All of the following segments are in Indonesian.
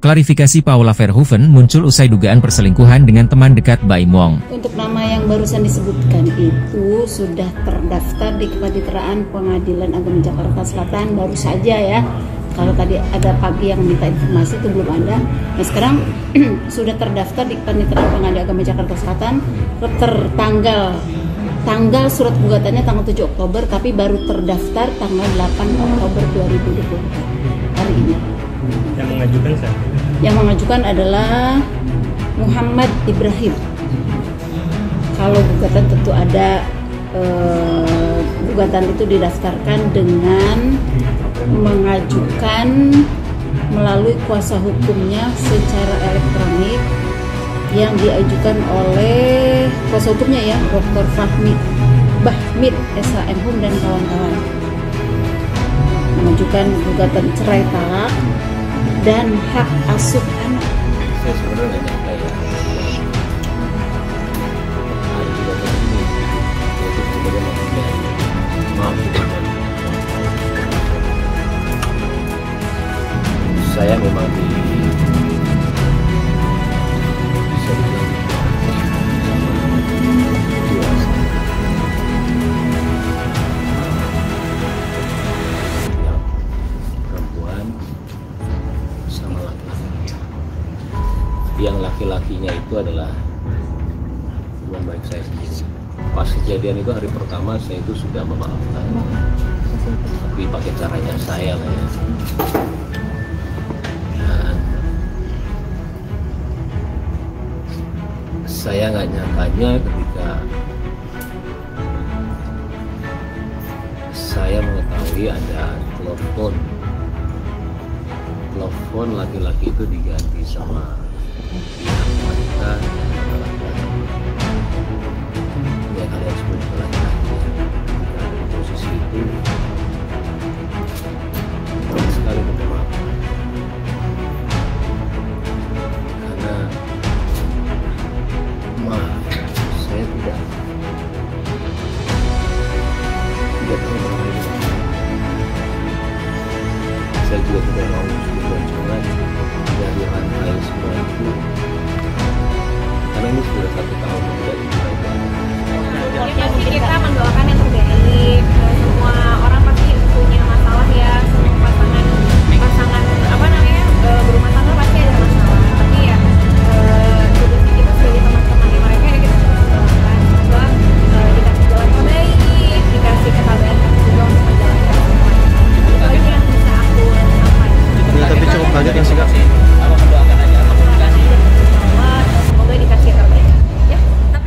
Klarifikasi Paula Verhoeven muncul usai dugaan perselingkuhan dengan teman dekat Baim Wong. Untuk nama yang barusan disebutkan itu sudah terdaftar di Kepaniteraan Pengadilan Agama Jakarta Selatan baru saja ya. Kalau tadi ada pagi yang minta informasi itu belum ada. Nah sekarang sudah terdaftar di Kepaniteraan Pengadilan Agama Jakarta Selatan tanggal surat gugatannya tanggal 7 Oktober tapi baru terdaftar tanggal 8 Oktober 2024 hari ini. Yang mengajukan siapa? Yang mengajukan adalah Muhammad Ibrahim. Kalau gugatan tentu ada gugatan itu didaftarkan dengan mengajukan melalui kuasa hukumnya secara elektronik yang diajukan oleh kuasa hukumnya ya, Dr. Fahmi Bahmid SHM dan kawan-kawan, mengajukan gugatan cerai talak dan hak asuh anak. Saya sebenarnya nggak nyangka ya. Ada juga begini, yaitu sebagai maaf saya memang bisa dibilang dewasa. Yang perempuan sama laki-laki. Yang laki-lakinya itu adalah teman baik saya sendiri. Pas kejadian itu hari pertama saya itu sudah memaafkan, tapi pakai caranya saya lah ya. Dan saya nggak nyangkanya ketika saya mengetahui ada telepon laki-laki itu diganti sama pihak wanita ya, kalian semua juga laki-laki ya. Ketika ada di posisi itu banyak sekali minta maaf karena maaf saya tidak tahu bagaimana ini. Saya juga tidak mau berjuang dari rantai semua itu karena ini sudah 1 tahun tidak dilakukan. Pokoknya sih kita mendoakan yang terbaik. Semua orang pasti punya masalah ya, semua pasangan apa namanya berumah tangga pasti ada masalah. Tapi ya juga sih kita sebagai teman-temannya mereka ya kita terus mendoakan semoga dikasih jalan terbaik, dikasih ketabahan juga untuk menjalankan semuanya. Itu aja yang bisa aku sampaikan. Ya, tapi cukup kaget nggak sih Kak? Semoga dikasih yang terbaik. Ya.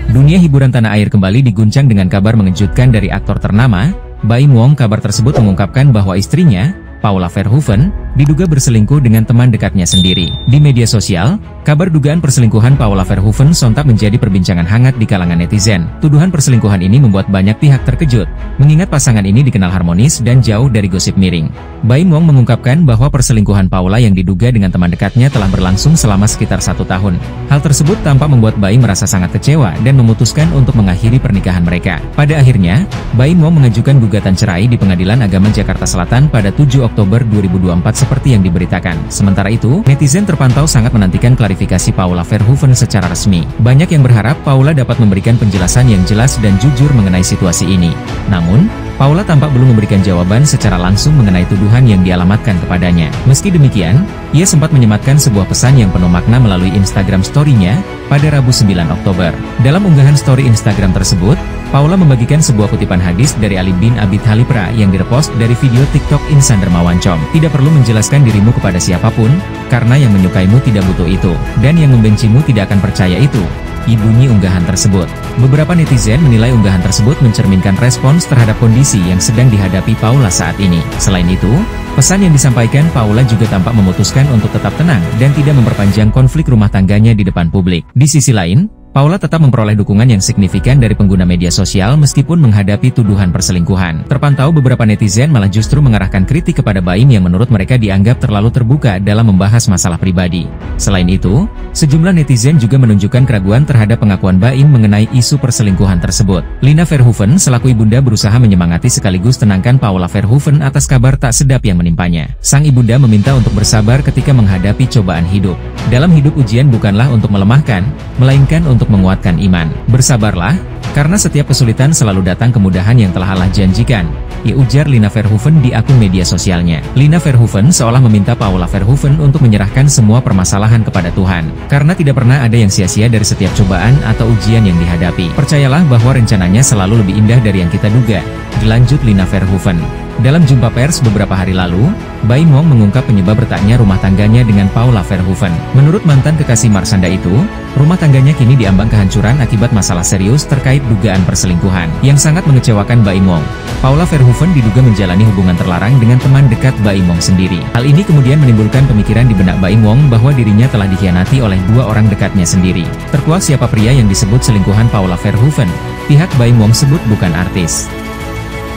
Dunia hiburan tanah air kembali diguncang dengan kabar mengejutkan dari aktor ternama, Baim Wong. Kabar tersebut mengungkapkan bahwa istrinya, Paula Verhoeven, diduga berselingkuh dengan teman dekatnya sendiri. Di media sosial, kabar dugaan perselingkuhan Paula Verhoeven sontak menjadi perbincangan hangat di kalangan netizen. Tuduhan perselingkuhan ini membuat banyak pihak terkejut, mengingat pasangan ini dikenal harmonis dan jauh dari gosip miring. Baim Wong mengungkapkan bahwa perselingkuhan Paula yang diduga dengan teman dekatnya telah berlangsung selama sekitar 1 tahun. Hal tersebut tampak membuat Baim merasa sangat kecewa dan memutuskan untuk mengakhiri pernikahan mereka. Pada akhirnya, Baim Wong mengajukan gugatan cerai di Pengadilan Agama Jakarta Selatan pada 7 Oktober 2024 seperti yang diberitakan. Sementara itu, netizen terpantau sangat menantikan klarifikasi Paula Verhoeven secara resmi. Banyak yang berharap Paula dapat memberikan penjelasan yang jelas dan jujur mengenai situasi ini. Namun, Paula tampak belum memberikan jawaban secara langsung mengenai tuduhan yang dialamatkan kepadanya. Meski demikian, ia sempat menyematkan sebuah pesan yang penuh makna melalui Instagram story-nya pada Rabu 9 Oktober. Dalam unggahan story Instagram tersebut, Paula membagikan sebuah kutipan hadis dari Ali bin Abi Thalib yang direpost dari video TikTok Insan Dermawan Com. Tidak perlu menjelaskan dirimu kepada siapapun, karena yang menyukaimu tidak butuh itu, dan yang membencimu tidak akan percaya itu. Bunyi unggahan tersebut. Beberapa netizen menilai unggahan tersebut mencerminkan respons terhadap kondisi yang sedang dihadapi Paula saat ini. Selain itu, pesan yang disampaikan Paula juga tampak memutuskan untuk tetap tenang dan tidak memperpanjang konflik rumah tangganya di depan publik. Di sisi lain, Paula tetap memperoleh dukungan yang signifikan dari pengguna media sosial meskipun menghadapi tuduhan perselingkuhan. Terpantau beberapa netizen malah justru mengarahkan kritik kepada Baim yang menurut mereka dianggap terlalu terbuka dalam membahas masalah pribadi. Selain itu, sejumlah netizen juga menunjukkan keraguan terhadap pengakuan Baim mengenai isu perselingkuhan tersebut. Lina Verhoeven selaku ibunda berusaha menyemangati sekaligus tenangkan Paula Verhoeven atas kabar tak sedap yang menimpanya. Sang ibunda meminta untuk bersabar ketika menghadapi cobaan hidup. Dalam hidup ujian bukanlah untuk melemahkan, melainkan untuk menguatkan iman. Bersabarlah, karena setiap kesulitan selalu datang kemudahan yang telah Allah janjikan, ujar Lina Verhoeven di akun media sosialnya. Lina Verhoeven seolah meminta Paula Verhoeven untuk menyerahkan semua permasalahan kepada Tuhan, karena tidak pernah ada yang sia-sia dari setiap cobaan atau ujian yang dihadapi. Percayalah bahwa rencananya selalu lebih indah dari yang kita duga, dilanjut Lina Verhoeven. Dalam jumpa pers beberapa hari lalu, Baim Wong mengungkap penyebab retaknya rumah tangganya dengan Paula Verhoeven. Menurut mantan kekasih Marshanda itu, rumah tangganya kini diambang kehancuran akibat masalah serius terkait dugaan perselingkuhan, yang sangat mengecewakan Baim Wong. Paula Verhoeven diduga menjalani hubungan terlarang dengan teman dekat Baim Wong sendiri. Hal ini kemudian menimbulkan pemikiran di benak Baim Wong bahwa dirinya telah dikhianati oleh dua orang dekatnya sendiri. Terkuak siapa pria yang disebut selingkuhan Paula Verhoeven, pihak Baim Wong sebut bukan artis.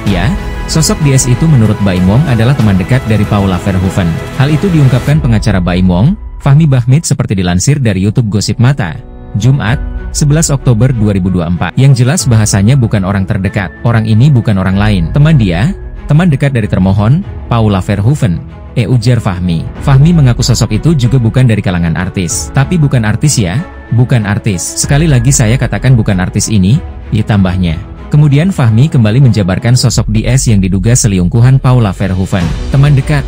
Ya, sosok DS itu menurut Baim Wong adalah teman dekat dari Paula Verhoeven. Hal itu diungkapkan pengacara Baim Wong, Fahmi Bahmid seperti dilansir dari YouTube Gosip Mata, Jumat, 11 Oktober 2024. Yang jelas bahasanya bukan orang terdekat. Orang ini bukan orang lain. Teman dia, teman dekat dari termohon, Paula Verhoeven, ujar Fahmi. Fahmi mengaku sosok itu juga bukan dari kalangan artis. Tapi bukan artis ya, bukan artis. Sekali lagi saya katakan bukan artis ini, tambahnya. Kemudian Fahmi kembali menjabarkan sosok DS yang diduga selingkuhan Paula Verhoeven. Teman dekat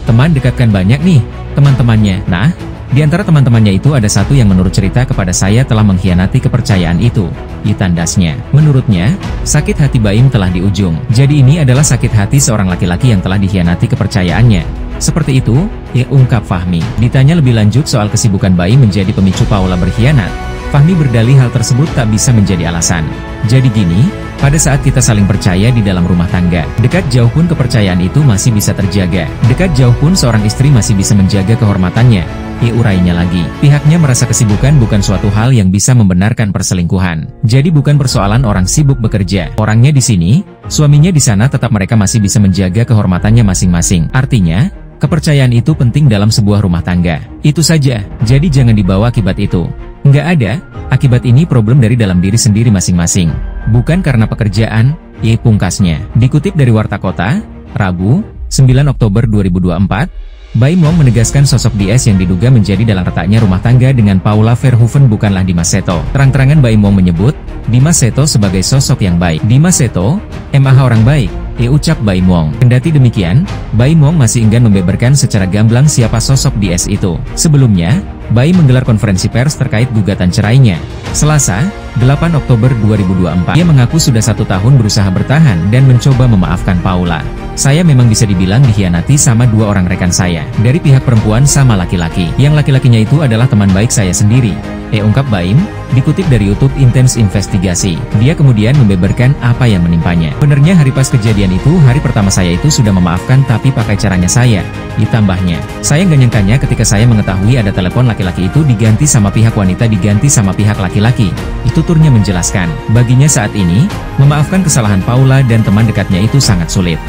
kan banyak nih, teman-temannya. Nah, di antara teman-temannya itu ada satu yang menurut cerita kepada saya telah mengkhianati kepercayaan itu, tandasnya. Menurutnya, sakit hati Baim telah di ujung. Jadi ini adalah sakit hati seorang laki-laki yang telah dikhianati kepercayaannya. Seperti itu, ungkap Fahmi. Ditanya lebih lanjut soal kesibukan Baim menjadi pemicu Paula berkhianat, Fahmi berdalih hal tersebut tak bisa menjadi alasan. Jadi gini, pada saat kita saling percaya di dalam rumah tangga, dekat jauh pun kepercayaan itu masih bisa terjaga. Dekat jauh pun seorang istri masih bisa menjaga kehormatannya. Urainya lagi, pihaknya merasa kesibukan bukan suatu hal yang bisa membenarkan perselingkuhan. Jadi bukan persoalan orang sibuk bekerja. Orangnya di sini, suaminya di sana, tetap mereka masih bisa menjaga kehormatannya masing-masing. Artinya, kepercayaan itu penting dalam sebuah rumah tangga. Itu saja, jadi jangan dibawa akibat itu. Nggak ada, akibat ini problem dari dalam diri sendiri masing-masing. Bukan karena pekerjaan, pungkasnya. Dikutip dari Warta Kota, Rabu, 9 Oktober 2024, Baim Wong menegaskan sosok DS yang diduga menjadi dalang retaknya rumah tangga dengan Paula Verhoeven bukanlah Dimas Seto. Terang-terangan Baim Wong menyebut Dimas Seto sebagai sosok yang baik. Dimas Seto, MAH orang baik, ucap Baim Wong. Kendati demikian, Baim Wong masih enggan membeberkan secara gamblang siapa sosok DS itu. Sebelumnya, Baim menggelar konferensi pers terkait gugatan cerainya. Selasa, 8 Oktober 2024. Ia mengaku sudah 1 tahun berusaha bertahan dan mencoba memaafkan Paula. Saya memang bisa dibilang dikhianati sama 2 orang rekan saya, dari pihak perempuan sama laki-laki. Yang laki-lakinya itu adalah teman baik saya sendiri, ungkap Baim, dikutip dari YouTube Intens Investigasi. Dia kemudian membeberkan apa yang menimpanya. Benernya hari pas kejadian itu, hari pertama saya itu sudah memaafkan tapi pakai caranya saya, ditambahnya. Saya nggak nyangkanya ketika saya mengetahui ada telepon laki-laki itu diganti sama pihak wanita diganti sama pihak laki-laki. Tuturnya menjelaskan, baginya saat ini, memaafkan kesalahan Paula dan teman dekatnya itu sangat sulit.